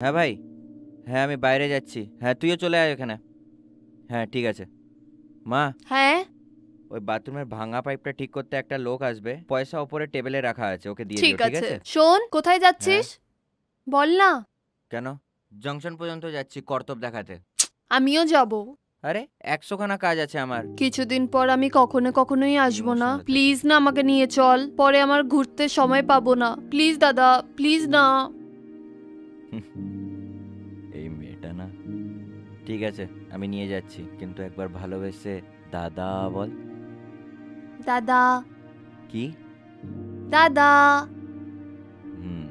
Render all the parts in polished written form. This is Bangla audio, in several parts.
হ্যাঁ ভাই। হ্যাঁ আমি বাইরে যাচ্ছি, হ্যাঁ তুইও চলে আয় এখানে। হ্যাঁ ঠিক আছে। মা, হ্যাঁ, ওই বাথরুমের ভাঙা পাইপটা ঠিক করতে একটা লোক আসবে, পয়সা ওপরে টেবিলে রাখা আছে, ওকে দিয়ে ঠিক দিও, ঠিক আছে। আছে? শোন, কোথায় হ্যাঁ। যাচ্ছিস? বল না। কেন? জংশন পর্যন্ত যাচ্ছি কর্তব দেখাতে। আমিও যাব। আরে 100খানা কাজ আছে আমার। কিছুদিন পর আমি কখনো কখনোই আসবো না। ইমোশনাল থাকে। প্লিজ না, আমাকে নিয়ে চল, পরে আমার ঘুরতে সময় পাবো না। প্লিজ দাদা, প্লিজ না। এই মেয়েটা না। ঠিক আছে, আমি নিয়ে যাচ্ছি, কিন্তু একবার ভালোবেসে দাদা বল। দাদা, কি? দাদা। হুম।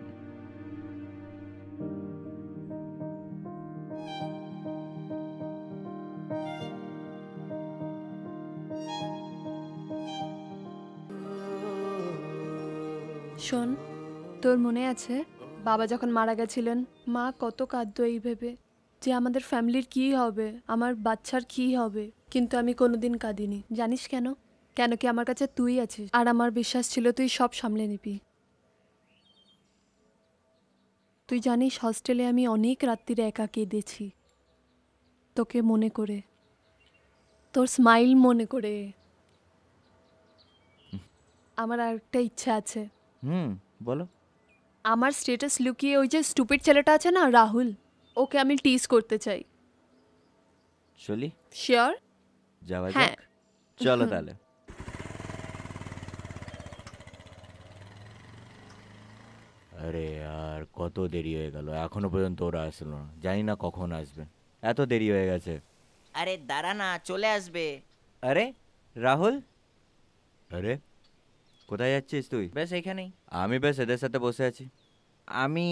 শোন, তোর মনে আছে বাবা যখন মারা গেছিলেন, মা কত কাঁদতো এই ভেবে যে আমাদের ফ্যামিলির কি হবে, আমার বাচ্চার কি হবে। কিন্তু আমি কোনোদিন কাঁদিনি। জানিস কেন? কেন কি আমার কাছে তুই আছিস, আর আমার বিশ্বাস ছিল তুই সব সামলে নিবি। তুই জানিস হস্টেলে আমি অনেক রাত্রিরে একা কেঁদেছি, তোকে মনে করে, তোর স্মাইল মনে করে। আমার আর একটা ইচ্ছা আছে। হুম, বলো। আমার স্টেটাস লুকিয়ে ওই যে স্টুপিড ছেলেটা আছে না, রাহুল, ওকে আমি টিজ করতে চাই। চলি। শিওর? যাওয়া হ্যাঁ। যাক। চলো তাহলে। আরে আর কত দেরি হয়ে গেল, এখনো পর্যন্ত ওরা আসলো না, জানি না কখন আসবে। এত দেরি হয়ে গেছে। আরে দাঁড়া না, চলে আসবে। আরে রাহুল। আরে কোথায় যাচ্ছিস তুই? বেশ এইখানেই। আমি বেশ এদের সাথে বসে আছি। আমি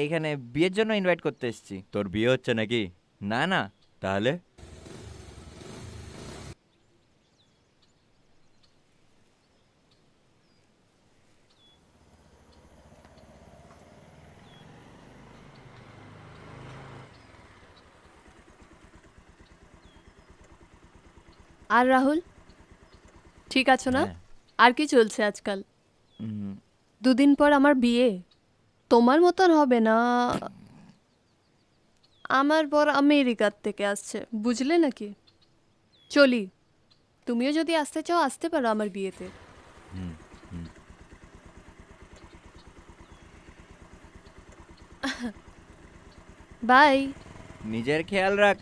এইখানে বিয়ের জন্য ইনভাইট করতে এসেছি। তোর বিয়ে হচ্ছে নাকি? না না। তাহলে? আর রাহুল, ঠিক আছো না? হ্যাঁ। আর কি চলছে আজকাল? উম, দুদিন পর আমার বিয়ে। তোমার মতন হবে না। আমার বর আমেরিকার থেকে আসছে, বুঝলে নাকি? চলি, তুমিও যদি আসতে চাও আসতে পারো আমার বিয়েতে। হুম, হুম। বাই। নিজের খেয়াল রাখ।